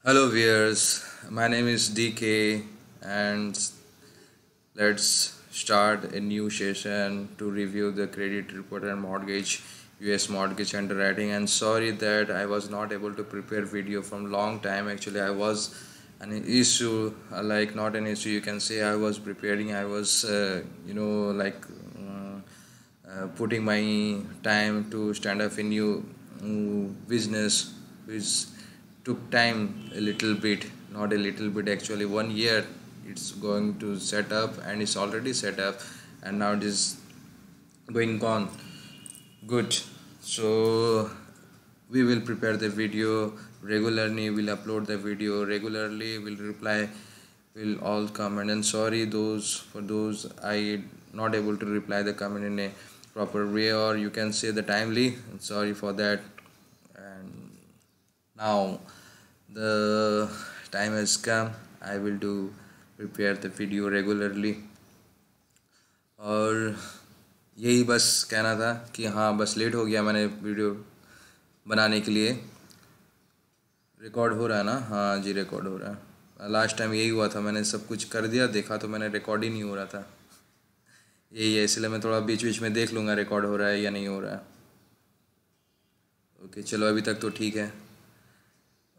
Hello viewers, my name is DK and let's start a new session to review the credit report and mortgage US mortgage underwriting. And sorry that I was not able to prepare video from long time. Actually I was an issue, like not an issue, you can say. I was preparing, I was putting my time to stand up a new business which took time a little bit, not a little bit, actually 1 year it's going to set up, and it's already set up, and now it is going on good. So we will prepare the video regularly, we'll upload the video regularly, we'll reply, will all comment. And sorry for those I not able to reply the comment in a proper way, or you can say the timely, and sorry for that. And now the time has come, I will do prepare the video regularly. और यही बस कहना था कि हाँ, बस late हो गया मैंने वीडियो बनाने के लिए। रिकॉर्ड हो रहा है ना? हाँ जी, रिकॉर्ड हो रहा है। लास्ट टाइम यही हुआ था, मैंने सब कुछ कर दिया, देखा तो मैंने रिकॉर्ड ही नहीं हो रहा था। यही है, इसलिए मैं थोड़ा बीच बीच में देख लूँगा रिकॉर्ड हो रहा है या नहीं हो रहा है। ओके चलो, अभी तक तो ठीक है।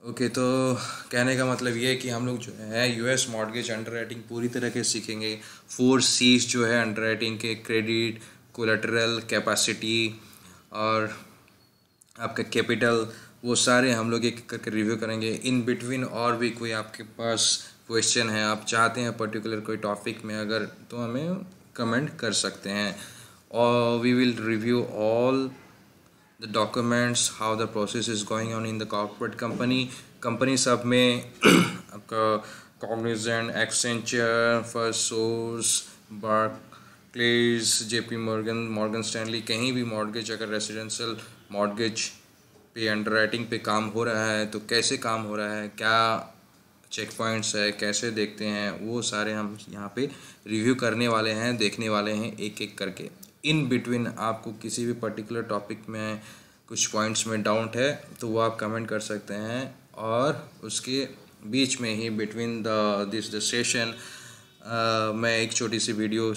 ओके, तो कहने का मतलब ये है कि हम लोग जो है यूएस मॉर्गेज अंडरराइटिंग पूरी तरह के सीखेंगे। 4 C's जो है अंडरराइटिंग के, क्रेडिट, कोलेटरल, कैपेसिटी और आपका कैपिटल, वो सारे हम लोग एक करके रिव्यू करेंगे। इन बिटवीन और भी कोई आपके पास क्वेश्चन है, आप चाहते हैं पर्टिकुलर कोई टॉपिक में अगर, तो हमें कमेंट कर सकते हैं। और we will review all the documents, how the process is going on in the corporate company सब में आपका Cognizant, Accenture, First Source, Barclays, JP Morgan Stanley, कहीं भी मॉर्गेज अगर रेसिडेंशियल मॉर्गेज पे अंडरराइटिंग पे काम हो रहा है तो कैसे काम हो रहा है, क्या चेक पॉइंट्स है, कैसे देखते हैं, वो सारे हम यहाँ पे रिव्यू करने वाले हैं, देखने वाले हैं एक एक करके। इन बिटवीन आपको किसी भी पर्टिकुलर टॉपिक में कुछ पॉइंट्स में डाउट है तो वो आप कमेंट कर सकते हैं, और उसके बीच में ही बिटवीन द सेशन मैं एक छोटी सी वीडियो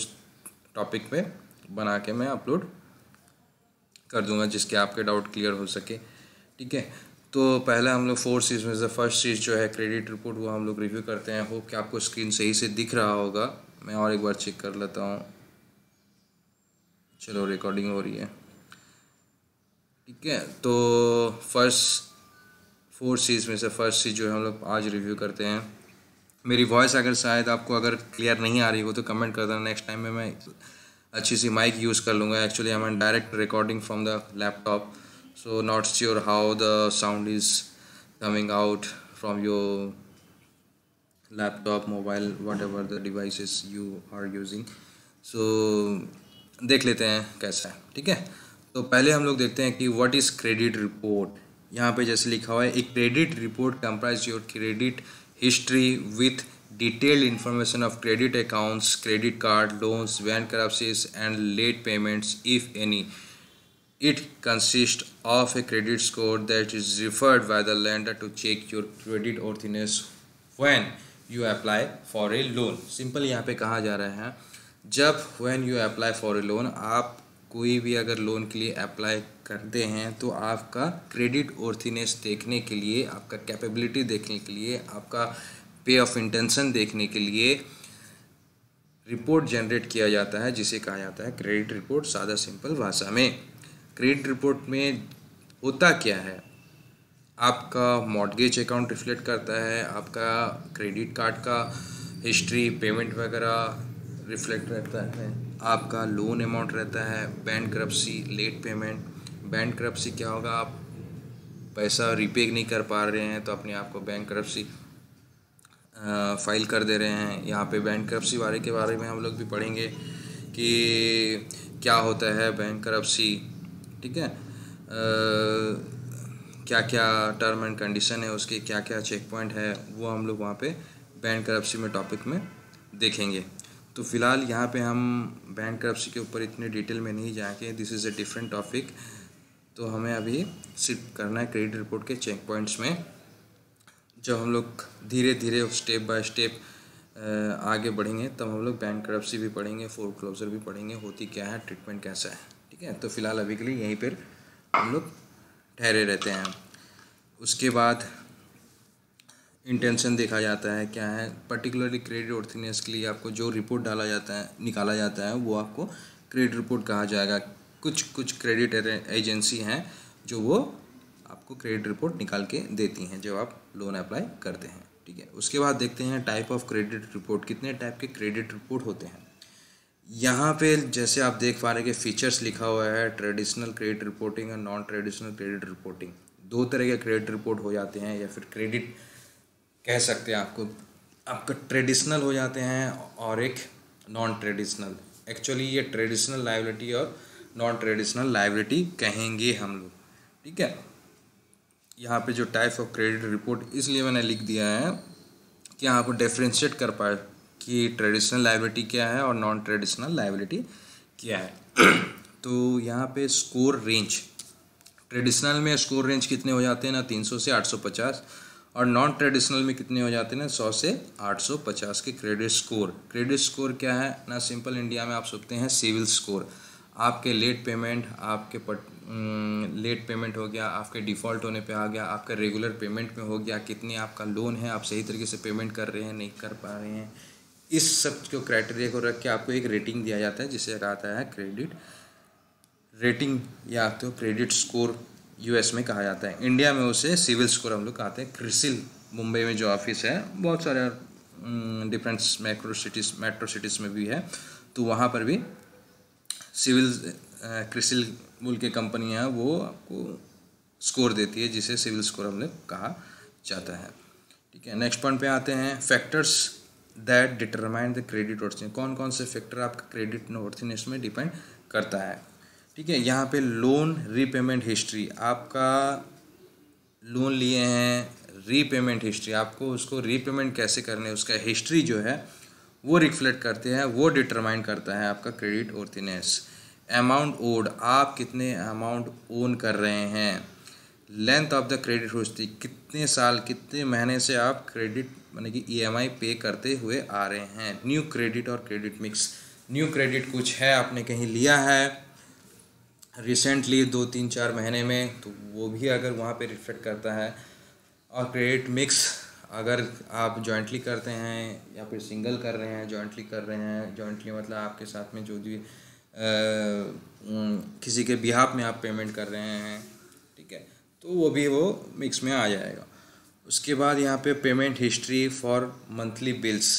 टॉपिक पे बना के मैं अपलोड कर दूंगा जिसके आपके डाउट क्लियर हो सके। ठीक है, तो पहले हम लोग 4 C's में से फर्स्ट चीज़ जो है क्रेडिट रिपोर्ट, वो हम लोग रिव्यू करते हैं। होप कि आपको स्क्रीन सही से दिख रहा होगा। मैं और एक बार चेक कर लेता हूँ। चलो, रिकॉर्डिंग हो रही है। ठीक है, तो फर्स्ट 4 C's में से फर्स्ट चीज़ जो है हम लोग आज रिव्यू करते हैं। मेरी वॉइस अगर शायद आपको अगर क्लियर नहीं आ रही हो तो कमेंट कर देना, नेक्स्ट टाइम में मैं अच्छी सी माइक यूज़ कर लूँगा। Actually I am direct recording from the laptop, so not sure how the sound is coming out from your laptop, mobile, whatever the devices you are using. So देख लेते हैं कैसा है। ठीक है, तो पहले हम लोग देखते हैं कि व्हाट इज़ क्रेडिट रिपोर्ट। यहाँ पे जैसे लिखा हुआ है, एक credit report comprise your credit history with detailed information of credit accounts, credit card, loans, bankruptcies and late payments if any. It consists of a credit score that is referred by the lender to check your credit worthiness when you apply for a loan. Simple यहाँ पे कहा जा रहा है, जब when you apply for a loan, आप कोई भी अगर लोन के लिए अप्लाई करते हैं तो आपका क्रेडिट वर्थीनेस देखने के लिए, आपका कैपेबिलिटी देखने के लिए, आपका पे ऑफ इंटेंशन देखने के लिए रिपोर्ट जनरेट किया जाता है, जिसे कहा जाता है क्रेडिट रिपोर्ट, सादा सिंपल भाषा में। क्रेडिट रिपोर्ट में होता क्या है, आपका मॉर्गेज अकाउंट रिफ्लेक्ट करता है, आपका क्रेडिट कार्ड का हिस्ट्री, पेमेंट वगैरह रिफ्लेक्ट रहता है, आपका लोन अमाउंट रहता है, बैंकरप्सी, लेट पेमेंट। बैंकरप्सी क्या होगा, आप पैसा रिपे नहीं कर पा रहे हैं तो अपने आप को बैंकरप्सी फाइल कर दे रहे हैं। यहाँ पे बैंकरप्सी वाले के बारे में हम लोग भी पढ़ेंगे कि क्या होता है बैंकरप्सी। ठीक है, क्या क्या टर्म एंड कंडीशन है उसके, क्या क्या चेक पॉइंट है, वो हम लोग वहाँ पे बैंकरप्सी में टॉपिक में देखेंगे। तो फ़िलहाल यहाँ पे हम बैंकरप्सी के ऊपर इतने डिटेल में नहीं जाएंगे, this is a different topic. तो हमें अभी सिर्फ करना है क्रेडिट रिपोर्ट के चेक पॉइंट्स में जब हम लोग धीरे धीरे स्टेप बाय स्टेप आगे बढ़ेंगे तब हम लोग बैंकरप्सी भी पढ़ेंगे, फोरक्लोजर भी पढ़ेंगे, होती क्या है, ट्रीटमेंट कैसा है। ठीक है, तो फिलहाल अभी के लिए यहीं पर हम लोग ठहरे रहते हैं। उसके बाद इंटेंशन देखा जाता है क्या है, पर्टिकुलरली क्रेडिट वर्थीनेस के लिए आपको जो रिपोर्ट डाला जाता है, निकाला जाता है, वो आपको क्रेडिट रिपोर्ट कहा जाएगा। कुछ क्रेडिट एजेंसी हैं जो वो आपको क्रेडिट रिपोर्ट निकाल के देती हैं जब आप लोन अप्लाई करते हैं। ठीक है, उसके बाद देखते हैं टाइप ऑफ क्रेडिट रिपोर्ट, कितने टाइप के क्रेडिट रिपोर्ट होते हैं। यहाँ पे जैसे आप देख पा रहे हैं कि फीचर्स लिखा हुआ है, ट्रेडिशनल क्रेडिट रिपोर्टिंग और नॉन ट्रेडिशनल क्रेडिट रिपोर्टिंग। दो तरह के क्रेडिट रिपोर्ट हो जाते हैं, या फिर क्रेडिट कह सकते हैं आपको, आपका ट्रेडिशनल हो जाते हैं और एक नॉन ट्रेडिशनल। एक्चुअली ये ट्रेडिशनल लायबिलिटी और नॉन ट्रेडिशनल लायबिलिटी कहेंगे हम लोग। ठीक है, यहाँ पे जो टाइप्स ऑफ क्रेडिट रिपोर्ट इसलिए मैंने लिख दिया है कि आपको डिफरेंशिएट कर पाए कि ट्रेडिशनल लायबिलिटी क्या है और नॉन ट्रेडिशनल लायबिलिटी क्या है। तो यहाँ पे स्कोर रेंज, ट्रेडिशनल में स्कोर रेंज कितने हो जाते हैं ना, 300 से 850, और नॉन ट्रेडिशनल में कितने हो जाते हैं ना, 100 से 850 के क्रेडिट स्कोर। क्रेडिट स्कोर क्या है ना, सिंपल इंडिया में आप सकते हैं सिविल स्कोर। आपके लेट पेमेंट, आपके लेट पेमेंट हो गया, आपके डिफ़ॉल्ट होने पे आ गया, आपका रेगुलर पेमेंट में हो गया, कितनी आपका लोन है, आप सही तरीके से पेमेंट कर रहे हैं, नहीं कर पा रहे हैं, इस सब को क्राइटेरिया को रख के आपको एक रेटिंग दिया जाता है जिसे कहता है क्रेडिट रेटिंग, या तो क्रेडिट स्कोर यूएस में कहा जाता है। इंडिया में उसे सिविल स्कोर हम लोग कहते हैं। क्रिसिल मुंबई में जो ऑफिस है, बहुत सारे डिफरेंट मेट्रो सिटीज़ में भी है, तो वहाँ पर भी सिविल क्रिसिल बोल के कंपनी है, वो आपको स्कोर देती है जिसे सिविल स्कोर हम लोग कहा जाता है। ठीक है, नेक्स्ट पॉइंट पे आते हैं, factors that determine the credit worthiness. कौन कौन से फैक्टर आपका क्रेडिट वर्थीनेस में डिपेंड करता है। ठीक है, यहाँ पे लोन रीपेमेंट हिस्ट्री, आपका लोन लिए हैं, रीपेमेंट हिस्ट्री, आपको उसको रीपेमेंट कैसे करने है उसका हिस्ट्री जो है वो रिफ्लेक्ट करते हैं, वो डिटरमाइन करता है आपका क्रेडिट वर्थीनेस। अमाउंट ओड, आप कितने अमाउंट ओन कर रहे हैं। Length of the credit history, कितने साल कितने महीने से आप क्रेडिट यानी कि ईएमआई पे करते हुए आ रहे हैं। न्यू क्रेडिट और क्रेडिट मिक्स, न्यू क्रेडिट कुछ है आपने कहीं लिया है रिसेंटली 2-3-4 महीने में, तो वो भी अगर वहाँ पे रिफ्लेक्ट करता है। और क्रेडिट मिक्स, अगर आप जॉइंटली करते हैं या फिर सिंगल कर रहे हैं, जॉइंटली कर रहे हैं, जॉइंटली मतलब आपके साथ में जो भी किसी के बिहाफ में आप पेमेंट कर रहे हैं, ठीक है, तो वो भी वो मिक्स में आ जाएगा। उसके बाद यहाँ पे payment history for monthly bills,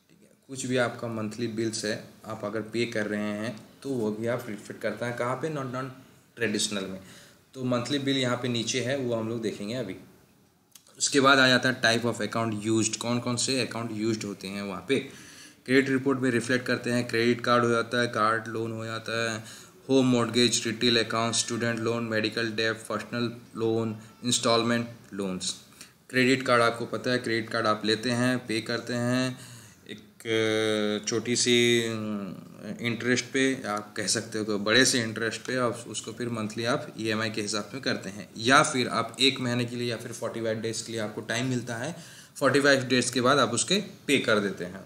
ठीक है, कुछ भी आपका मंथली बिल्स है आप अगर पे कर रहे हैं तो वो भी आप रिफ्लेक्ट करता है कहाँ पे, नॉन ट्रेडिशनल में। तो मंथली बिल यहाँ पे नीचे है, वो हम लोग देखेंगे अभी। उसके बाद आ जाता है टाइप ऑफ अकाउंट यूज्ड, कौन कौन से अकाउंट यूज्ड होते हैं वहाँ पे क्रेडिट रिपोर्ट में रिफ्लेक्ट करते हैं। क्रेडिट कार्ड हो जाता है, कार्ड लोन हो जाता है, home mortgage, retail account, student loan, medical debt, personal loan, instalment loans. Credit card आपको पता है, क्रेडिट कार्ड आप लेते हैं, पे करते हैं एक छोटी सी इंटरेस्ट पे, आप कह सकते हो कि बड़े से इंटरेस्ट पे, आप उसको फिर मंथली आप ईएमआई के हिसाब में करते हैं, या फिर आप 1 महीने के लिए या फिर 45 डेज़ के लिए आपको टाइम मिलता है, 45 डेज़ के बाद आप उसके पे कर देते हैं।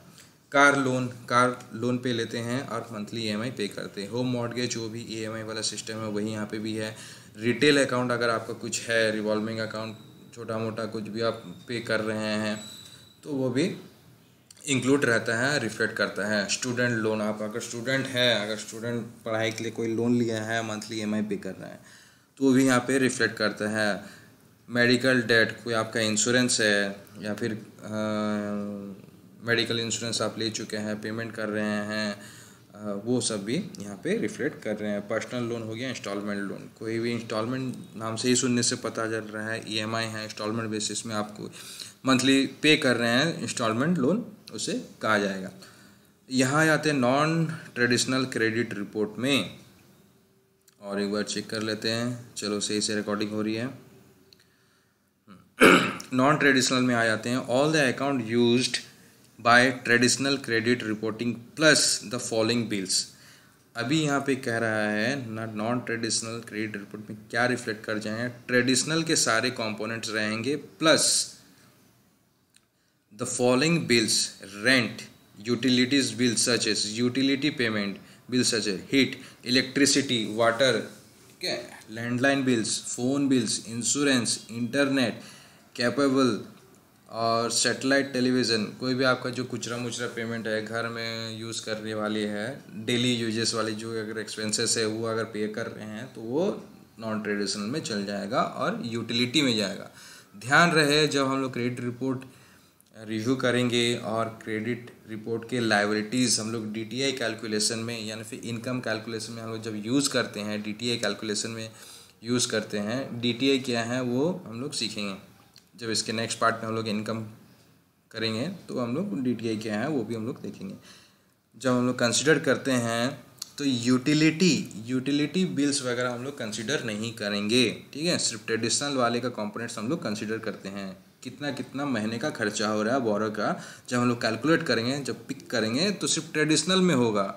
कार लोन पे लेते हैं और मंथली ईएमआई पे करते हैं। होम मॉर्गेज वो भी ईएमआई वाला सिस्टम है, वही यहाँ पे भी है। रिटेल अकाउंट अगर आपका कुछ है, रिवॉल्विंग अकाउंट छोटा मोटा कुछ भी आप पे कर रहे हैं तो वो भी इंक्लूड रहता है, रिफ्लेक्ट करता है। स्टूडेंट लोन, आप अगर स्टूडेंट है, अगर स्टूडेंट पढ़ाई के लिए कोई लोन लिया है, मंथली ईएमआई पे कर रहा है, तो वो भी यहाँ पे रिफ्लेक्ट करता है। मेडिकल डेट, कोई आपका इंश्योरेंस है या फिर मेडिकल इंश्योरेंस आप ले चुके हैं, पेमेंट कर रहे हैं, वो सब भी यहाँ पे रिफ्लेक्ट कर रहे हैं। पर्सनल लोन हो गया, इंस्टॉलमेंट लोन, कोई भी इंस्टॉलमेंट नाम से ही सुनने से पता चल रहा है ईएमआई है, इंस्टॉलमेंट बेसिस में आपको मंथली पे कर रहे हैं, इंस्टॉलमेंट लोन उसे कहा जाएगा। यहाँ आते हैं नॉन ट्रेडिशनल क्रेडिट रिपोर्ट में, और एक बार चेक कर लेते हैं, चलो सही से रिकॉर्डिंग हो रही है। नॉन ट्रेडिशनल में आ जाते हैं, all the account used by traditional credit reporting plus the following bills. अभी यहाँ पे कह रहा है ना, नॉन ट्रेडिशनल क्रेडिट रिपोर्ट में क्या रिफ्लेक्ट कर जाएंगे, ट्रेडिशनल के सारे कंपोनेंट्स रहेंगे plus the following bills rent utilities bill such as utility payment bill such as heat electricity water, ठीक है, landline bills, phone bills, insurance, internet capable और सैटेलाइट टेलीविज़न, कोई भी आपका जो कुचरा मुचरा पेमेंट है घर में यूज़ करने वाली है, डेली यूजेस वाली जो अगर एक्सपेंसेस है वो अगर पे कर रहे हैं तो वो नॉन ट्रेडिशनल में चल जाएगा और यूटिलिटी में जाएगा। ध्यान रहे जब हम लोग क्रेडिट रिपोर्ट रिव्यू करेंगे और क्रेडिट रिपोर्ट के लायबिलिटीज़ हम लोग डीटीआई कैलकुलेशन में यानी फिर इनकम कैलकुलेशन में हम लोग जब यूज़ करते हैं, डीटीआई कैलकुलेशन में यूज़ करते हैं, डीटीआई क्या है वो हम लोग सीखेंगे। जब इसके नेक्स्ट पार्ट में हम लोग इनकम करेंगे तो हम लोग डीटीआई क्या है वो भी हम लोग देखेंगे। जब हम लोग कंसिडर करते हैं तो यूटिलिटी बिल्स वगैरह हम लोग कंसिडर नहीं करेंगे, ठीक है। सिर्फ ट्रेडिशनल वाले का कंपोनेंट्स हम लोग कंसिडर करते हैं, कितना कितना महीने का खर्चा हो रहा है बोरो का। जब हम लोग कैलकुलेट करेंगे, जब पिक करेंगे तो सिर्फ ट्रेडिशनल में होगा,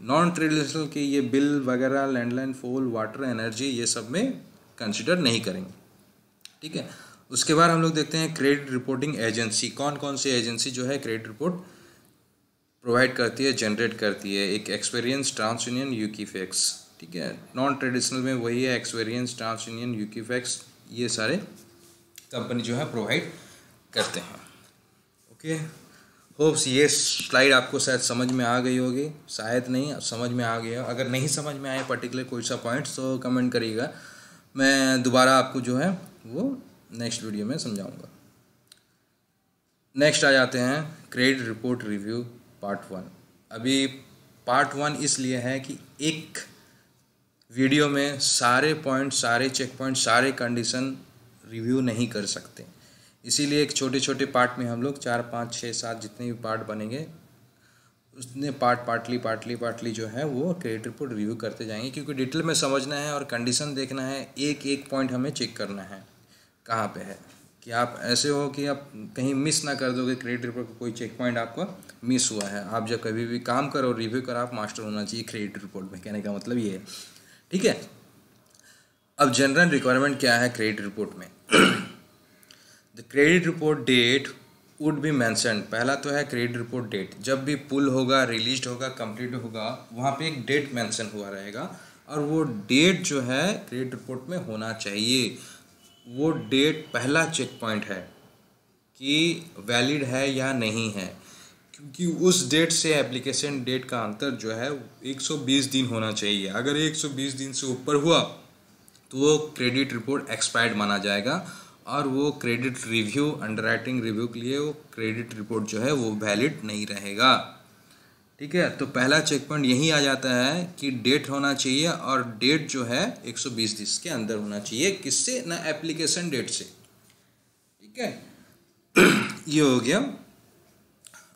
नॉन ट्रेडिशनल के ये बिल वगैरह लैंडलाइन, फोन, वाटर, एनर्जी ये सब में कंसिडर नहीं करेंगे, ठीक है। उसके बाद हम लोग देखते हैं क्रेडिट रिपोर्टिंग एजेंसी, कौन कौन सी एजेंसी जो है क्रेडिट रिपोर्ट प्रोवाइड करती है, जनरेट करती है। एक एक्सपीरियंस, ट्रांसयूनियन, यूकीफैक्स, ठीक है। नॉन ट्रेडिशनल में वही है एक्सपीरियंस, ट्रांसयूनियन, यूकीफैक्स, ये सारे कंपनी जो है प्रोवाइड करते हैं। ओके, होप्स ये स्लाइड आपको शायद समझ में आ गई होगी, शायद नहीं समझ में आ गया। अगर नहीं समझ में आए पर्टिकुलर कोई सा पॉइंट्स तो कमेंट करिएगा, मैं दोबारा आपको जो है वो नेक्स्ट वीडियो में समझाऊंगा। नेक्स्ट आ जाते हैं क्रेडिट रिपोर्ट रिव्यू पार्ट 1। अभी पार्ट 1 इसलिए है कि एक वीडियो में सारे पॉइंट, सारे चेक पॉइंट, सारे कंडीशन रिव्यू नहीं कर सकते, इसीलिए एक छोटे छोटे पार्ट में हम लोग 4, 5, 6, 7 जितने भी पार्ट बनेंगे उसने पार्टली जो है वो क्रेडिट रिपोर्ट रिव्यू करते जाएंगे, क्योंकि डिटेल में समझना है और कंडीशन देखना है, एक एक पॉइंट हमें चेक करना है कहाँ पे है, कि आप ऐसे हो कि आप कहीं मिस ना कर दोगे क्रेडिट रिपोर्ट का कोई चेक पॉइंट आपका मिस हुआ है। आप जब कभी भी काम करो, रिव्यू करो, आप मास्टर होना चाहिए क्रेडिट रिपोर्ट में, कहने का मतलब ये है, ठीक है। अब जनरल रिक्वायरमेंट क्या है क्रेडिट रिपोर्ट में? The credit report date would be mention, पहला तो है क्रेडिट रिपोर्ट डेट, जब भी पुल होगा, रिलीज होगा, कंप्लीट होगा, वहाँ पे एक डेट मेंशन हुआ रहेगा और वो डेट जो है क्रेडिट रिपोर्ट में होना चाहिए। वो डेट पहला चेक पॉइंट है कि वैलिड है या नहीं है, क्योंकि उस डेट से एप्लीकेशन डेट का अंतर जो है 120 दिन होना चाहिए। अगर 120 दिन से ऊपर हुआ तो वो क्रेडिट रिपोर्ट एक्सपायर्ड माना जाएगा और वो क्रेडिट रिव्यू, अंडरराइटिंग रिव्यू के लिए वो क्रेडिट रिपोर्ट जो है वो वैलिड नहीं रहेगा, ठीक है। तो पहला चेक पॉइंट यही आ जाता है कि डेट होना चाहिए और डेट जो है 120 दिन के अंदर होना चाहिए, किससे ना, एप्लीकेशन डेट से, ठीक है। ये हो गया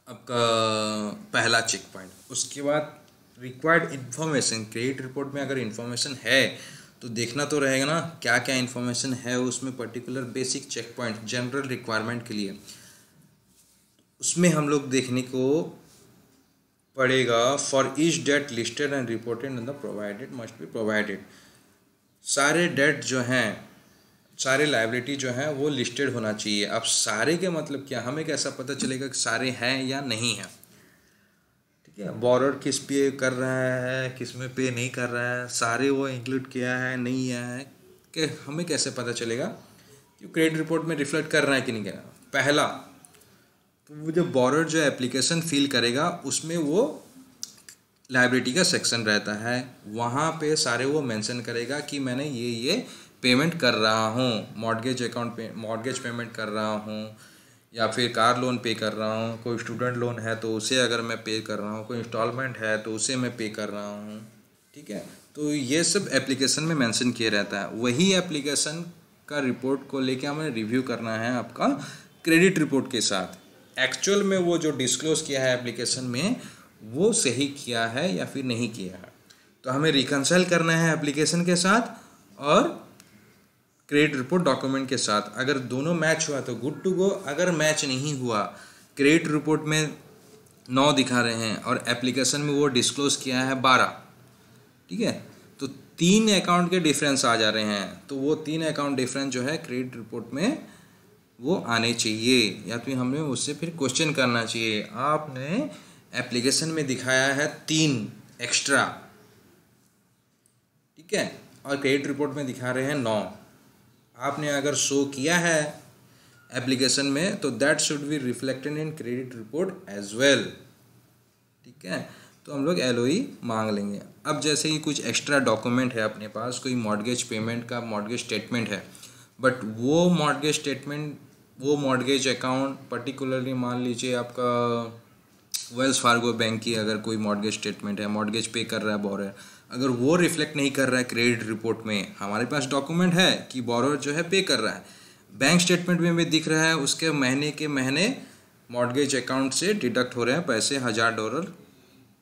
आपका पहला चेक पॉइंट। उसके बाद रिक्वायर्ड इन्फॉर्मेशन, क्रेडिट रिपोर्ट में अगर इन्फॉर्मेशन है तो देखना तो रहेगा ना क्या क्या इन्फॉर्मेशन है उसमें, particular basic check point general requirement के लिए, उसमें हम लोग देखने को पड़ेगा। For each debt listed and reported in the provided must be provided, सारे डेट जो हैं, सारे लायबिलिटी जो हैं वो लिस्टेड होना चाहिए। अब सारे के मतलब क्या, हमें कैसा पता चलेगा कि सारे हैं या नहीं हैं, ठीक है। बोरर किस पे कर रहा है, किस में पे नहीं कर रहा है, सारे वो इंक्लूड किया है नहीं किया है, कि हमें कैसे पता चलेगा कि क्रेडिट रिपोर्ट में रिफ्लेक्ट कर रहा है कि नहीं कर रहा। पहला तो वो जो बोरर जो एप्लीकेशन फिल करेगा उसमें वो लायबिलिटी का सेक्शन रहता है, वहाँ पे सारे वो मेंशन करेगा कि मैंने ये पेमेंट कर रहा हूँ, मॉर्गेज अकाउंट पे मॉर्गेज पेमेंट कर रहा हूँ, या फिर कार लोन पे कर रहा हूँ, कोई स्टूडेंट लोन है तो उसे अगर मैं पे कर रहा हूँ, कोई इंस्टॉलमेंट है तो उसे मैं पे कर रहा हूँ, ठीक है। तो ये सब एप्लीकेशन में मेंशन किया रहता है। वही एप्लीकेशन का रिपोर्ट को लेके हमें रिव्यू करना है आपका क्रेडिट रिपोर्ट के साथ, एक्चुअल में वो जो डिस्क्लोज किया है एप्लीकेशन में वो सही किया है या फिर नहीं किया है। तो हमें रिकंसाइल करना है एप्लीकेशन के साथ और क्रेडिट रिपोर्ट डॉक्यूमेंट के साथ। अगर दोनों मैच हुआ तो गुड टू गो, अगर मैच नहीं हुआ, क्रेडिट रिपोर्ट में 9 दिखा रहे हैं और एप्लीकेशन में वो डिस्क्लोज किया है 12, ठीक है, तो 3 अकाउंट के डिफरेंस आ जा रहे हैं, तो वो 3 अकाउंट डिफरेंस जो है क्रेडिट रिपोर्ट में वो आने चाहिए, या फिर हमें उससे फिर क्वेश्चन करना चाहिए। आपने एप्लीकेशन में दिखाया है 3 एक्स्ट्रा, ठीक है, और क्रेडिट रिपोर्ट में दिखा रहे हैं 9। आपने अगर शो किया है एप्लीकेशन में तो that should be reflected in credit report as well, ठीक है। तो हम लोग एलओई मांग लेंगे। अब जैसे कि कुछ एक्स्ट्रा डॉक्यूमेंट है अपने पास, कोई मॉर्गेज पेमेंट का मॉर्गेज स्टेटमेंट है, बट वो मॉर्गेज स्टेटमेंट, वो मॉर्गेज अकाउंट पर्टिकुलरली मान लीजिए आपका वेल्स फार्गो बैंक की अगर कोई मॉर्गेज स्टेटमेंट है, मॉर्गेज पे कर रहा है बोरोर, अगर वो रिफ्लेक्ट नहीं कर रहा है क्रेडिट रिपोर्ट में, हमारे पास डॉक्यूमेंट है कि बोरोर जो है पे कर रहा है, बैंक स्टेटमेंट में भी दिख रहा है उसके महीने के महीने मॉर्गेज अकाउंट से डिडक्ट हो रहे हैं पैसे $1000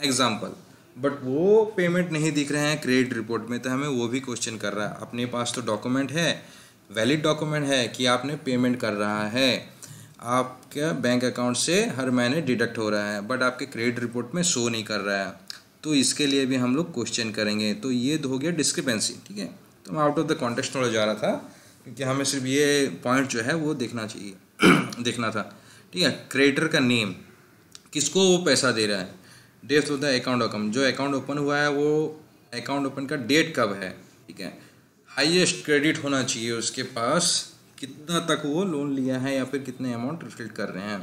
एग्जाम्पल, बट वो पेमेंट नहीं दिख रहे हैं क्रेडिट रिपोर्ट में, तो हमें वो भी क्वेश्चन कर रहा है। अपने पास तो डॉक्यूमेंट है, वैलिड डॉक्यूमेंट है कि आपने पेमेंट कर रहा है, आपके बैंक अकाउंट से हर महीने डिडक्ट हो रहा है, बट आपके क्रेडिट रिपोर्ट में शो नहीं कर रहा है, तो इसके लिए भी हम लोग क्वेश्चन करेंगे। तो ये हो गया डिस्क्रिपेंसी, ठीक है। तो मैं out of the context knowledge जा रहा था, क्योंकि हमें सिर्फ ये पॉइंट जो है वो देखना चाहिए देखना था, ठीक है। क्रेडिटर का नेम, किसको वो पैसा दे रहा है, date of the account open, जो अकाउंट ओपन हुआ है वो अकाउंट ओपन का डेट कब है, ठीक है। हाईएस्ट क्रेडिट होना चाहिए उसके पास, कितना तक वो लोन लिया है या फिर कितने अमाउंट रिफिल कर रहे हैं।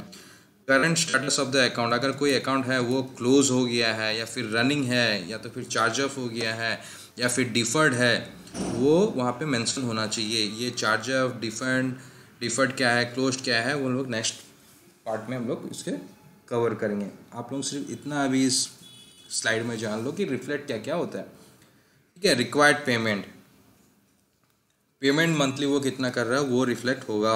Current status of the account, अगर कोई अकाउंट है वो क्लोज हो गया है या फिर रनिंग है या तो फिर चार्ज ऑफ हो गया है या फिर डिफर्ड है, वो वहाँ पे मेंशन होना चाहिए। ये चार्ज ऑफ, डिफर्ड क्या है, क्लोज्ड क्या है, वो लोग नेक्स्ट पार्ट में हम लोग इसके कवर करेंगे। आप लोग सिर्फ इतना अभी इस स्लाइड में जान लो कि रिफ्लेक्ट क्या क्या होता है, ठीक है। रिक्वायर्ड पेमेंट, पेमेंट मंथली वो कितना कर रहा है वो रिफ्लेक्ट होगा।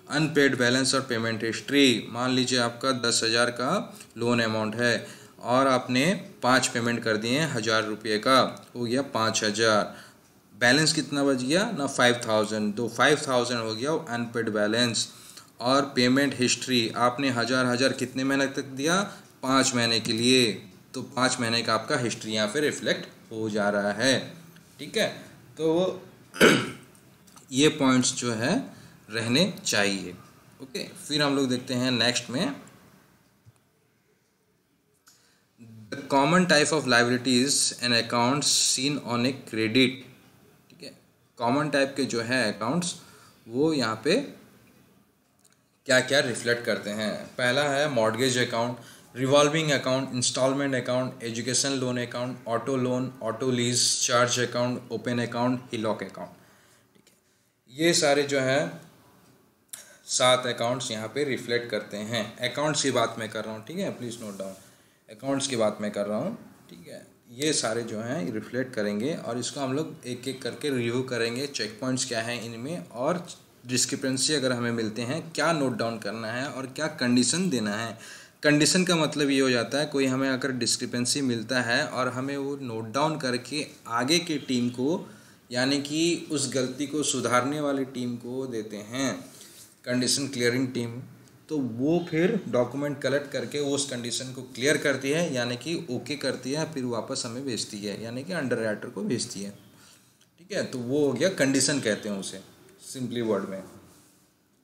अनपेड बैलेंस और पेमेंट हिस्ट्री, मान लीजिए आपका 10,000 का लोन अमाउंट है और आपने 5 पेमेंट कर दिए हैं ₹1000 का, हो गया 5000, बैलेंस कितना बच गया ना 5000, तो 5000 हो गया अनपेड बैलेंस। और पेमेंट हिस्ट्री आपने हजार कितने महीने तक दिया, 5 महीने के लिए, तो 5 महीने का आपका हिस्ट्री यहाँ पे रिफ्लेक्ट हो जा रहा है, ठीक है। तो ये पॉइंट्स जो है रहने चाहिए, ओके। फिर हम लोग देखते हैं नेक्स्ट में, the common type of liabilities and accounts seen on a credit, ठीक है। कॉमन टाइप के जो है अकाउंट्स वो यहाँ पे क्या क्या रिफ्लेक्ट करते हैं। पहला है mortgage account, revolving account, instalment account, education loan account, auto loan, auto lease, charge account, open account, हिलॉक अकाउंट, ठीक है। ये सारे जो है 7 अकाउंट्स यहाँ पे रिफ्लेक्ट करते हैं। अकाउंट्स की बात मैं कर रहा हूँ, ठीक है, प्लीज़ नोट डाउन, अकाउंट्स की बात मैं कर रहा हूँ, ठीक है। ये सारे जो हैं रिफ्लेक्ट करेंगे और इसको हम लोग एक एक करके रिव्यू करेंगे, चेक पॉइंट्स क्या हैं इनमें, और डिस्क्रिपेंसी अगर हमें मिलते हैं क्या नोट डाउन करना है और क्या कंडीशन देना है। कंडीशन का मतलब ये हो जाता है कोई हमें अगर डिस्क्रिपेंसी मिलता है और हमें वो नोट डाउन करके आगे की टीम को, यानी कि उस गलती को सुधारने वाली टीम को देते हैं कंडीशन क्लियरिंग टीम, तो वो फिर डॉक्यूमेंट कलेक्ट करके उस कंडीशन को क्लियर करती है, यानी कि ओके करती है, फिर वापस हमें भेजती है, यानी कि अंडर राइटर को भेजती है, ठीक है। तो वो हो गया कंडीशन कहते हैं उसे, सिंपली वर्ड में,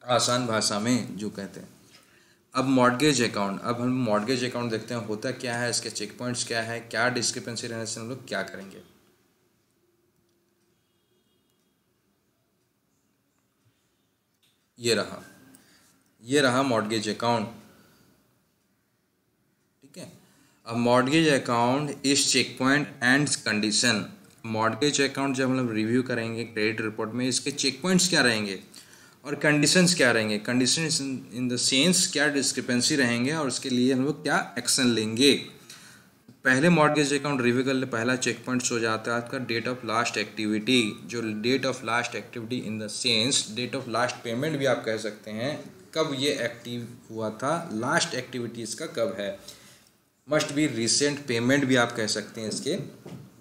आसान भाषा में जो कहते हैं। अब मॉर्गेज अकाउंट, अब हम मॉर्गेज अकाउंट देखते हैं होता क्या है, इसके चेक पॉइंट्स क्या है, क्या डिस्क्रिपेंसी रहने से हम लोग क्या करेंगे। ये रहा मॉर्गेज अकाउंट, ठीक है। अब मॉर्गेज अकाउंट इस check point and condition, mortgage account जब हम लोग रिव्यू करेंगे क्रेडिट रिपोर्ट में, इसके चेक पॉइंट्स क्या रहेंगे और कंडीशंस क्या रहेंगे, कंडीशंस इन द सेंस क्या डिस्क्रिपेंसी रहेंगे और उसके लिए हम लोग क्या एक्शन लेंगे। पहले मॉर्गेज अकाउंट रिव्यू कर ले, पहला चेक पॉइंट्स हो जाता है आपका डेट ऑफ लास्ट एक्टिविटी, जो date of last activity in the sense date of last payment भी आप कह सकते हैं, कब ये एक्टिव हुआ था, लास्ट एक्टिविटीज़ का कब है, मस्ट बी रिसेंट पेमेंट भी आप कह सकते हैं इसके,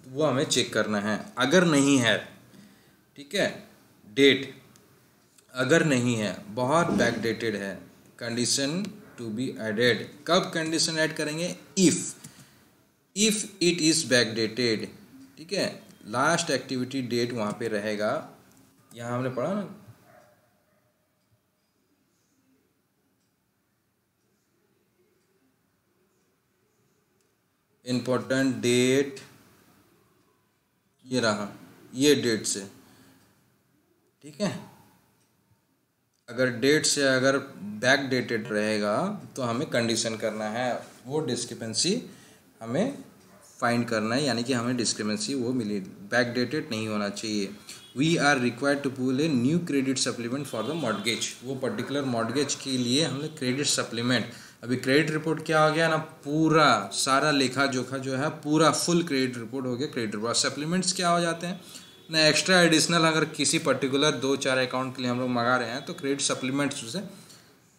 वो हमें चेक करना है। अगर नहीं है, ठीक है, डेट अगर नहीं है, बहुत बैकडेटेड है, कंडीशन टू बी एडेड, कब कंडीशन ऐड करेंगे, इफ़ इट इज़ बैकडेटेड, ठीक है, लास्ट एक्टिविटी डेट वहाँ पे रहेगा, यहाँ हमने पढ़ा ना, इम्पोर्टेंट डेट ये रहा, ये डेट से, ठीक है। अगर डेट से अगर बैक डेटेड रहेगा तो हमें कंडीशन करना है, वो डिस्क्रिपेंसी हमें फाइंड करना है, यानी कि हमें डिस्क्रिपेंसी वो मिली, बैक डेटेड नहीं होना चाहिए। We are required to pull a new credit supplement for the mortgage, वो पर्टिकुलर मॉर्गेज के लिए हमने क्रेडिट सप्लीमेंट, अभी क्रेडिट रिपोर्ट क्या हो गया ना, पूरा सारा लेखा जोखा जो है पूरा फुल क्रेडिट रिपोर्ट हो गया क्रेडिट रिपोर्ट। सप्लीमेंट्स क्या हो जाते हैं ना, एक्स्ट्रा एडिशनल, अगर किसी पर्टिकुलर 2-4 अकाउंट के लिए हम लोग मंगा रहे हैं तो क्रेडिट सप्लीमेंट्स उसे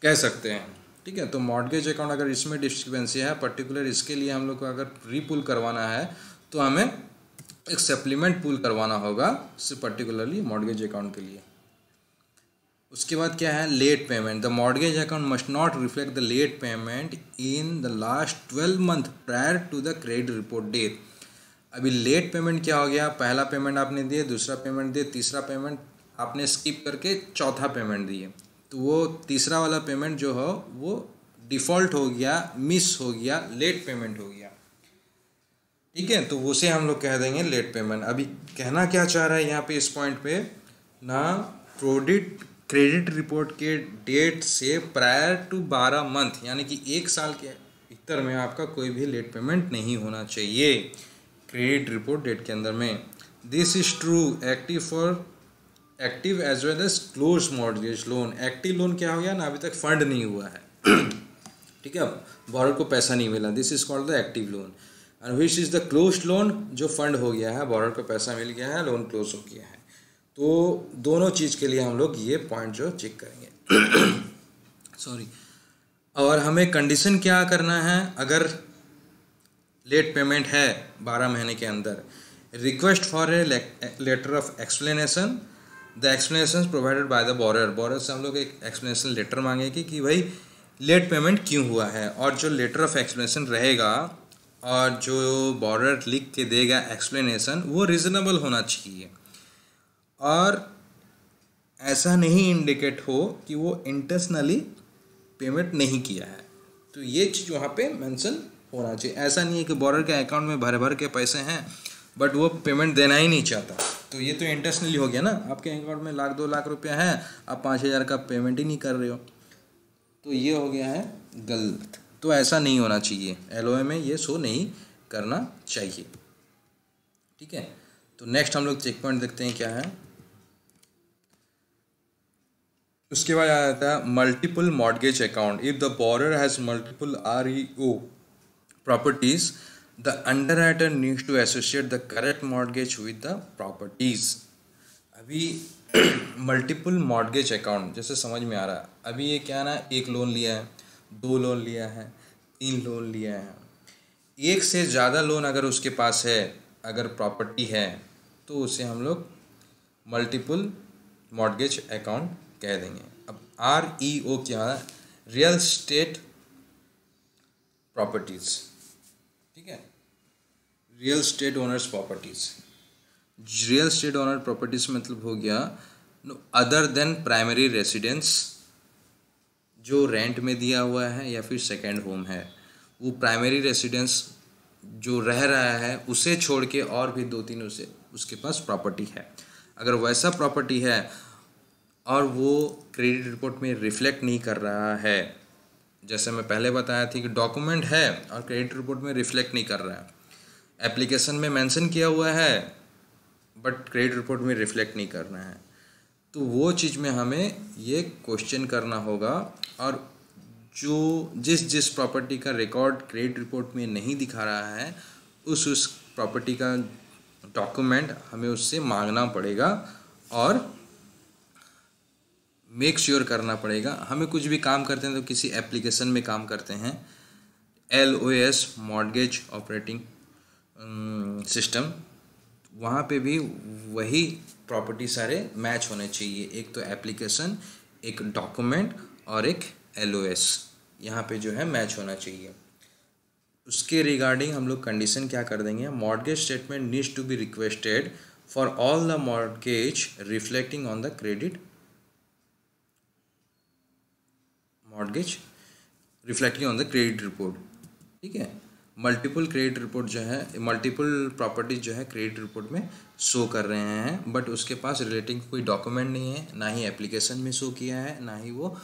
कह सकते हैं, ठीक है। तो मॉर्गेज अकाउंट अगर इसमें डिस्क्रिपेंसी है पर्टिकुलर, इसके लिए हम लोग को अगर रीपुल करवाना है तो हमें एक सप्लीमेंट पुल करवाना होगा पर्टिकुलरली मॉर्गेज अकाउंट के लिए। उसके बाद क्या है, late payment. The mortgage account must not reflect the late payment in the last 12 month prior to the credit report date. अभी लेट पेमेंट क्या हो गया, पहला पेमेंट आपने दिए, दूसरा पेमेंट दिए, तीसरा पेमेंट आपने स्किप करके चौथा पेमेंट दिए, तो वो तीसरा वाला पेमेंट जो हो वो डिफ़ॉल्ट हो गया, मिस हो गया, लेट पेमेंट हो गया, ठीक है। तो उसे हम लोग कह देंगे लेट पेमेंट। अभी कहना क्या चाह रहा है यहाँ पे इस पॉइंट पे ना, क्रेडिट रिपोर्ट के डेट से प्रायर टू 12 मंथ, यानी कि 1 साल के भीतर में आपका कोई भी लेट पेमेंट नहीं होना चाहिए क्रेडिट रिपोर्ट डेट के अंदर में। This is true active as well as close mortgage loan. Active loan क्या हो गया ना, अभी तक फंड नहीं हुआ है ठीक है, बॉरर को पैसा नहीं मिला, this is called the active lone. And which is the close loan, जो फंड हो गया है, बॉरर को पैसा मिल गया है, लोन क्लोज हो गया है। तो दोनों चीज़ के लिए हम लोग ये पॉइंट जो चेक करेंगे सॉरी। और हमें कंडीशन क्या करना है, अगर लेट पेमेंट है 12 महीने के अंदर, request for a letter of explanation, the explanation provided by the borrower. Borrower से हम लोग एक एक्सप्लेनेशन लेटर मांगेंगे कि भाई लेट पेमेंट क्यों हुआ है, और जो लेटर ऑफ एक्सप्लेनेशन रहेगा और जो बॉरर लिख के देगा एक्सप्लेनेशन, वो रीज़नेबल होना चाहिए, और ऐसा नहीं इंडिकेट हो कि वो इंटेंशनली पेमेंट नहीं किया है। तो ये चीज़ वहाँ पे मेंशन होना चाहिए। ऐसा नहीं है कि बॉरर के अकाउंट में भर भर के पैसे हैं बट वो पेमेंट देना ही नहीं चाहता, तो ये तो इंटेंशनली हो गया ना। आपके अकाउंट में 1-2 लाख रुपया है, आप 5,000 का पेमेंट ही नहीं कर रहे हो, तो ये हो गया है गलत। तो ऐसा नहीं होना चाहिए, एलओए में ये शो नहीं करना चाहिए, ठीक है। तो नेक्स्ट हम लोग चेक पॉइंट देखते हैं क्या है। उसके बाद आ जाता है multiple mortgage account. If the borrower has multiple REO properties, the underwriter needs to associate the correct mortgage with the properties. अभी मल्टीपल मॉर्गेज अकाउंट जैसे समझ में आ रहा है, अभी ये क्या ना, 1 लोन लिया है, 2 लोन लिया है, 3 लोन लिया है, एक से ज़्यादा लोन अगर उसके पास है, अगर प्रॉपर्टी है, तो उसे हम लोग मल्टीपल मॉर्गेज अकाउंट कह देंगे। अब REO क्या है, रियल स्टेट प्रॉपर्टीज, ठीक है, real estate owners properties. Real estate owner properties मतलब हो गया अदर देन प्राइमरी रेसिडेंस, जो रेंट में दिया हुआ है या फिर सेकेंड होम है, वो प्राइमरी रेसिडेंस जो रह रहा है उसे छोड़ के और भी 2-3 उसे उसके पास प्रॉपर्टी है। अगर वैसा प्रॉपर्टी है और वो क्रेडिट रिपोर्ट में रिफ्लेक्ट नहीं कर रहा है, जैसे मैं पहले बताया थी कि डॉक्यूमेंट है और क्रेडिट रिपोर्ट में रिफ्लेक्ट नहीं कर रहा है, एप्लीकेशन में मेंशन किया हुआ है बट क्रेडिट रिपोर्ट में रिफ्लेक्ट नहीं करना है, तो वो चीज़ में हमें ये क्वेश्चन करना होगा। और जो जिस प्रॉपर्टी का रिकॉर्ड क्रेडिट रिपोर्ट में नहीं दिखा रहा है, उस प्रॉपर्टी का डॉक्यूमेंट हमें उससे मांगना पड़ेगा और मेक श्योर करना पड़ेगा। हमें कुछ भी काम करते हैं तो किसी एप्लीकेशन में काम करते हैं, LOS मॉर्गेज ऑपरेटिंग सिस्टम, वहाँ पे भी वही प्रॉपर्टी सारे मैच होने चाहिए, एक तो एप्लीकेशन, एक डॉक्यूमेंट और एक LOS, यहाँ पे जो है मैच होना चाहिए। उसके रिगार्डिंग हम लोग कंडीशन क्या कर देंगे, mortgage statement needs to be requested for all the mortgage reflecting on the credit mortgage reflecting on the credit report, ठीक है। मल्टीपल क्रेडिट रिपोर्ट जो है, मल्टीपल प्रॉपर्टीज जो है क्रेडिट रिपोर्ट में शो कर रहे हैं, बट उसके पास रिलेटिंग कोई डॉक्यूमेंट नहीं है, ना ही एप्लीकेशन में शो किया है, ना ही वो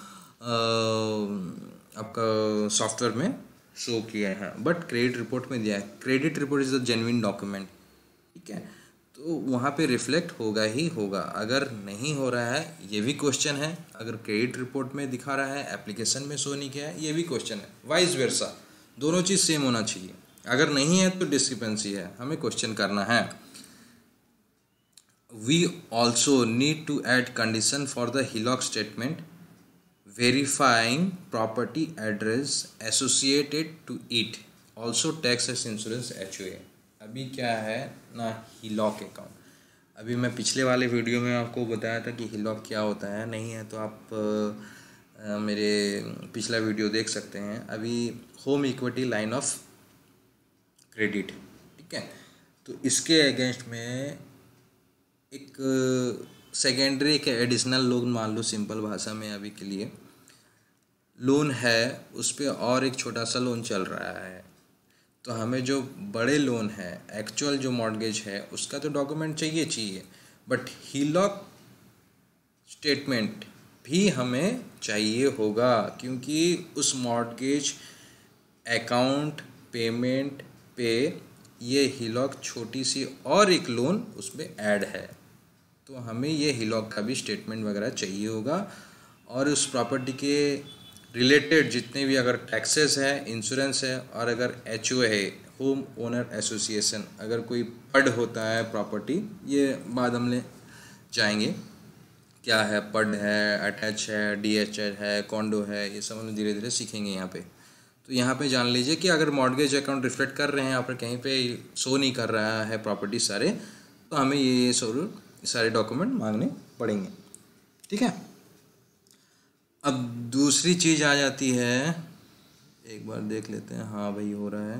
आपका सॉफ्टवेयर में शो किया है, बट क्रेडिट रिपोर्ट में दिया है। Credit report is the genuine document, ठीक है, तो वहाँ पे रिफ्लेक्ट होगा ही होगा। अगर नहीं हो रहा है ये भी क्वेश्चन है, अगर क्रेडिट रिपोर्ट में दिखा रहा है एप्लीकेशन में शो नहीं किया है ये भी क्वेश्चन है, वाइस वर्सा, दोनों चीज़ सेम होना चाहिए। अगर नहीं है तो डिस्क्रिपेंसी है, हमें क्वेश्चन करना है। We also need to add condition for the हिलॉक statement verifying property address associated to it, also tax as insurance HOA। अभी क्या है ना, हिलॉक अकाउंट, अभी मैं पिछले वाले वीडियो में आपको बताया था कि हिलॉक क्या होता है, नहीं है तो आप मेरे पिछला वीडियो देख सकते हैं। अभी home equity line of credit, ठीक है, तो इसके अगेंस्ट में एक सेकेंडरी के एडिशनल लोन मान लो, सिंपल भाषा में अभी के लिए लोन है, उस पर और एक छोटा सा लोन चल रहा है, तो हमें जो बड़े लोन है, एक्चुअल जो मॉर्गेज है उसका तो डॉक्यूमेंट चाहिए, बट हिलॉक स्टेटमेंट भी हमें चाहिए होगा, क्योंकि उस मॉर्गेज अकाउंट पेमेंट पे ये हिलॉक छोटी सी और एक लोन उसमें ऐड है, तो हमें ये हिलॉक का भी स्टेटमेंट वगैरह चाहिए होगा। और उस प्रॉपर्टी के रिलेटेड जितने भी अगर टैक्सेस है, इंश्योरेंस है, और अगर HOA है, होम ओनर एसोसिएशन, अगर कोई पड होता है प्रॉपर्टी, ये बाद हम ले जाएंगे क्या है, पड है, अटैच है, DH है, कॉन्डो है, ये सब हम धीरे धीरे सीखेंगे यहाँ पे। तो यहाँ पे जान लीजिए कि अगर मॉर्गेज अकाउंट रिफ्लेक्ट कर रहे हैं यहाँ पर, कहीं पे शो नहीं कर रहा है प्रॉपर्टी सारे, तो हमें ये सारे डॉक्यूमेंट मांगने पड़ेंगे, ठीक है। अब दूसरी चीज़ आ जाती है, एक बार देख लेते हैं, हाँ भाई हो रहा है।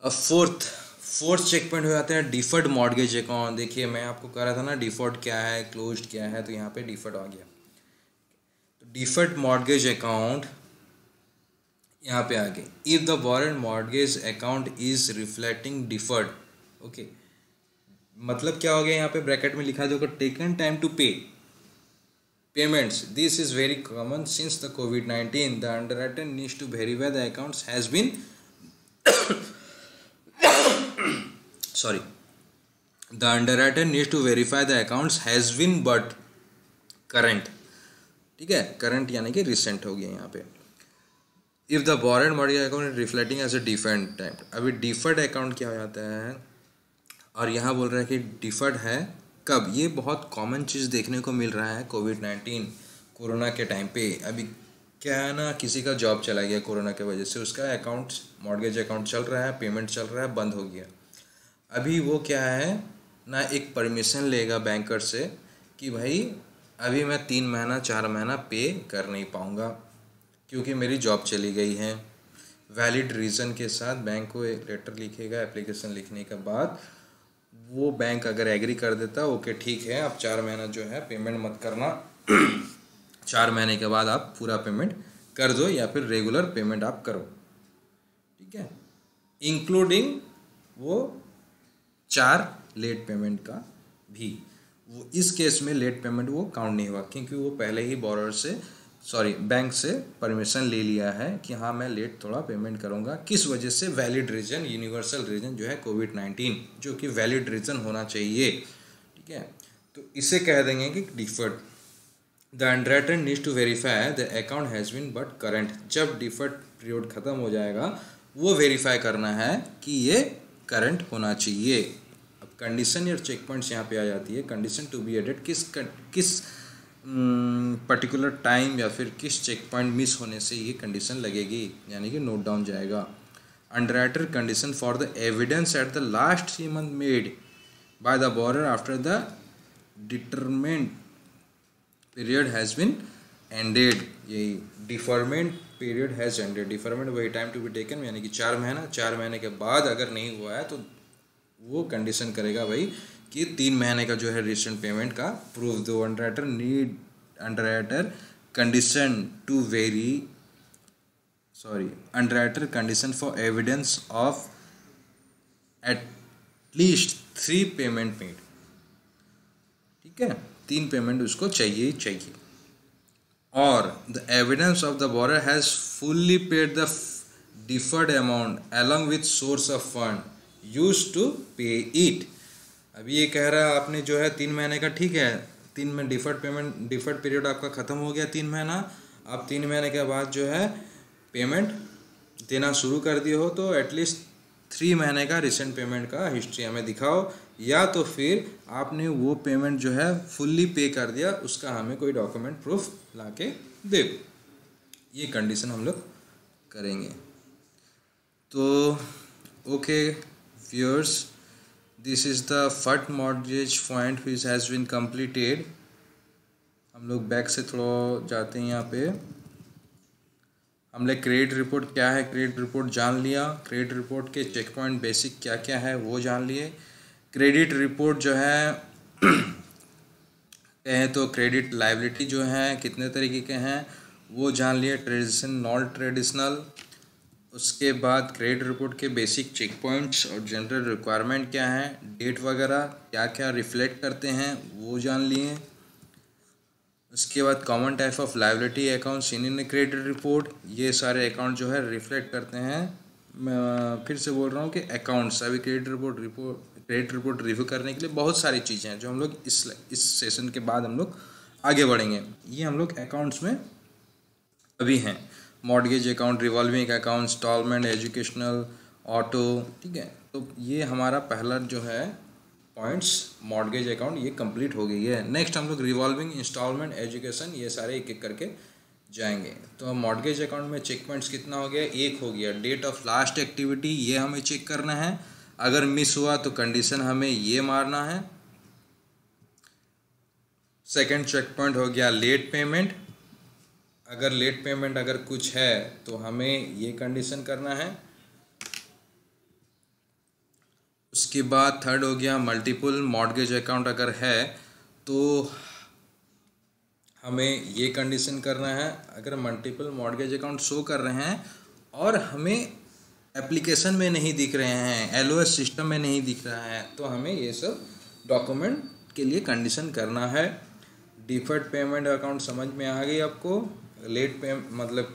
अब फोर्थ चेक पॉइंट हो जाते हैं डिफर्ड मॉर्गेज अकाउंट। देखिए मैं आपको कह रहा था ना डिफर्ड क्या है, क्लोज्ड क्या है, तो यहाँ पे डिफर्ड आ गया। तो डिफर्ड मॉर्गेज अकाउंट यहाँ पे आ गए, if the borrowed mortgage account is reflecting deferred, okay, मतलब क्या हो गया, यहाँ पे ब्रैकेट में लिखा होगा टेकन टाइम टू पे payments. This is very common since the COVID-19. The underwriter needs to verify the accounts has been sorry. The underwriter needs to verify the accounts has been but current, ठीक है, current यानी कि recent हो गया यहाँ पे। If the borrowed mortgage account is reflecting as a deferred time, अभी deferred account क्या हो जाता है, और यहाँ बोल रहा है कि deferred है कब, ये बहुत कॉमन चीज़ देखने को मिल रहा है कोविड-19 कोरोना के टाइम पे। अभी क्या है ना, किसी का जॉब चला गया कोरोना के वजह से, उसका अकाउंट मॉर्गेज अकाउंट चल रहा है, पेमेंट चल रहा है, बंद हो गया। अभी वो क्या है ना, एक परमिशन लेगा बैंकर से कि भाई अभी मैं 3 महीना 4 महीना पे कर नहीं पाऊँगा क्योंकि मेरी जॉब चली गई है। वैलिड रीज़न के साथ बैंक को एक लेटर लिखेगा, एप्लीकेशन लिखने के बाद वो बैंक अगर एग्री कर देता, ओके ठीक है, आप 4 महीना जो है पेमेंट मत करना 4 महीने के बाद आप पूरा पेमेंट कर दो, या फिर रेगुलर पेमेंट आप करो, ठीक है, इंक्लूडिंग वो 4 लेट पेमेंट का भी। वो इस केस में लेट पेमेंट वो काउंट नहीं हुआ, क्योंकि वो पहले ही बोरोर से बैंक से परमिशन ले लिया है कि हाँ मैं लेट थोड़ा पेमेंट करूँगा, किस वजह से, वैलिड रीज़न, यूनिवर्सल रीज़न जो है कोविड-19, जो कि वैलिड रीज़न होना चाहिए, ठीक है। तो इसे कह देंगे कि deferred. The underwriter needs to verify the account has been but current, जब डिफर्ड पीरियड ख़त्म हो जाएगा वो वेरीफाई करना है कि ये करंट होना चाहिए। अब कंडीशन या चेक पॉइंट्स यहाँ पे आ जाती है, कंडीशन टू बी एडेड, किस पर्टिकुलर टाइम या फिर किस चेक पॉइंट मिस होने से ये कंडीशन लगेगी, यानी कि नोट डाउन जाएगा। Underwriter condition for the evidence at the last 3 month made by the borrower after the deferment period has been ended, यही deferment period has ended, deferment वही time to be taken, यानी कि 4 महीने के बाद अगर नहीं हुआ है तो वो कंडीशन करेगा भाई कि 3 महीने का जो है रिसेंट पेमेंट का प्रूफ दो। Underwriter condition to very sorry underwriter condition for evidence of at least 3 payment made. ठीक है, 3 पेमेंट उसको चाहिए ही चाहिए। और the evidence of the borrower has fully paid the deferred amount along with source of fund use to pay it. अभी ये कह रहा है आपने जो है 3 महीने का, ठीक है, 3 में डिफर्ड पीरियड आपका ख़त्म हो गया 3 महीना। आप 3 महीने के बाद जो है पेमेंट देना शुरू कर दिए हो तो एटलीस्ट 3 महीने का रिसेंट पेमेंट का हिस्ट्री हमें दिखाओ, या तो फिर आपने वो पेमेंट जो है फुल्ली पे कर दिया उसका हमें कोई डॉक्यूमेंट प्रूफ लाके दे। ये कंडीशन हम लोग करेंगे। तो okay viewers, this is the first mortgage point which has been completed. हम लोग बैक से थोड़ा जाते हैं। यहाँ पे हमने क्रेडिट रिपोर्ट क्या है, क्रेडिट रिपोर्ट जान लिया। क्रेडिट रिपोर्ट के चेक पॉइंट बेसिक क्या क्या है वो जान लिए। क्रेडिट रिपोर्ट जो है कहें तो क्रेडिट लायबिलिटी जो है कितने तरीके के हैं वो जान लिए, ट्रेडिशनल नॉन ट्रेडिशनल। उसके बाद क्रेडिट रिपोर्ट के बेसिक चेक पॉइंट्स और जनरल रिक्वायरमेंट क्या है, डेट वगैरह क्या क्या रिफ्लेक्ट करते हैं वो जान लिए। उसके बाद common type of liability accounts in credit report, ये सारे अकाउंट जो है रिफ्लेक्ट करते हैं। मैं फिर से बोल रहा हूँ कि अकाउंट्स, अभी क्रेडिट रिपोर्ट रिव्यू करने के लिए बहुत सारी चीज़ें हैं जो हम लोग इस सेशन के बाद हम लोग आगे बढ़ेंगे। ये हम लोग अकाउंट्स में अभी हैं, mortgage account, revolving account, installment, educational, auto. ठीक है, तो ये हमारा पहला जो है पॉइंट्स मॉर्गेज अकाउंट ये कंप्लीट हो गई है। नेक्स्ट हम लोग रिवॉल्विंग, इंस्टॉलमेंट, एजुकेशन ये सारे एक एक करके जाएंगे। तो मॉर्गेज अकाउंट में चेक पॉइंट्स कितना हो गया, 1 हो गया। डेट ऑफ लास्ट एक्टिविटी ये हमें चेक करना है, अगर मिस हुआ तो कंडीशन हमें ये मारना है। सेकंड चेक पॉइंट हो गया लेट पेमेंट, अगर लेट पेमेंट अगर कुछ है तो हमें ये कंडीशन करना है। उसके बाद थर्ड हो गया मल्टीपल मॉर्गेज अकाउंट अगर है तो हमें ये कंडीशन करना है, अगर मल्टीपल मॉर्गेज अकाउंट शो कर रहे हैं और हमें एप्लीकेशन में नहीं दिख रहे हैं, एलओएस सिस्टम में नहीं दिख रहा है, तो हमें ये सब डॉक्यूमेंट के लिए कंडीशन करना है। डिफर्ड पेमेंट अकाउंट समझ में आ गई आपको। लेट पे मतलब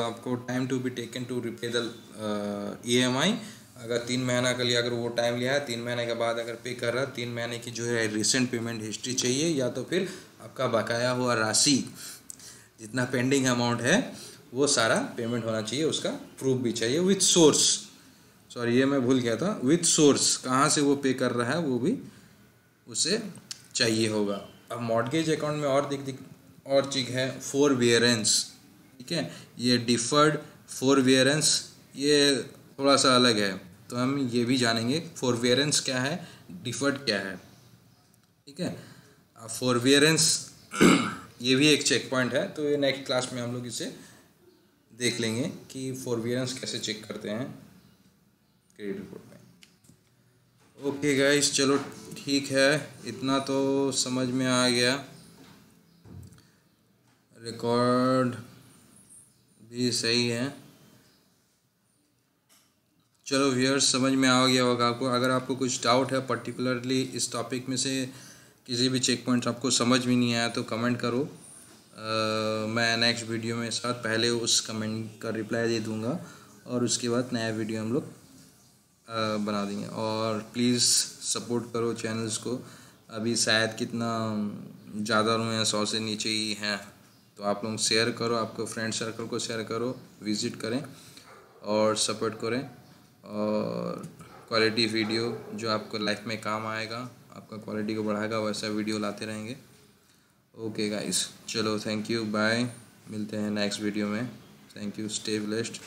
आपको time to be taken to repay the EMI, अगर 3 महीना के लिए अगर वो टाइम लिया है, 3 महीने के बाद अगर पे कर रहा है, 3 महीने की जो है रिसेंट पेमेंट हिस्ट्री चाहिए, या तो फिर आपका बकाया हुआ राशि जितना पेंडिंग अमाउंट है वो सारा पेमेंट होना चाहिए, उसका प्रूफ भी चाहिए विथ सोर्स। सॉरी ये मैं भूल गया था, विथ सोर्स कहाँ से वो पे कर रहा है वो भी उसे चाहिए होगा। अब मॉर्गेज अकाउंट में और चीज़ है फोरवियरेंस। ठीक है, ये डिफर्ड फोरवियरेंस ये थोड़ा सा अलग है, तो हम ये भी जानेंगे फोरवियरेंस क्या है, डिफर्ड क्या है। ठीक है, फोरवियरेंस ये भी एक चेक पॉइंट है, तो ये नेक्स्ट क्लास में हम लोग इसे देख लेंगे कि फोरवियरेंस कैसे चेक करते हैं क्रेडिट रिपोर्ट में। ओके गाइस, चलो ठीक है, इतना तो समझ में आ गया। रिकॉर्ड भी सही है। चलो व्यूअर्स, समझ में आ गया होगा आपको। अगर आपको कुछ डाउट है पर्टिकुलरली इस टॉपिक में से किसी भी चेक पॉइंट्स आपको समझ में नहीं आया तो कमेंट करो, मैं नेक्स्ट वीडियो में साथ पहले उस कमेंट का रिप्लाई दे दूंगा और उसके बाद नया वीडियो हम लोग बना देंगे। और प्लीज़ सपोर्ट करो चैनल्स को, अभी शायद कितना ज़्यादा लोग हैं, 100 से नीचे ही हैं, तो आप लोग शेयर करो, आपको फ्रेंड सर्कल को शेयर करो, विज़िट करें और सपोर्ट करें, और क्वालिटी वीडियो जो आपको लाइफ में काम आएगा, आपका क्वालिटी को बढ़ाएगा, वैसा वीडियो लाते रहेंगे। ओके गाइस, चलो थैंक यू, बाय, मिलते हैं नेक्स्ट वीडियो में। थैंक यू, स्टे ब्लेस्ड,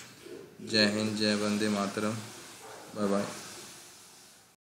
जय हिंद, जय वंदे मातरम, बाय बाय।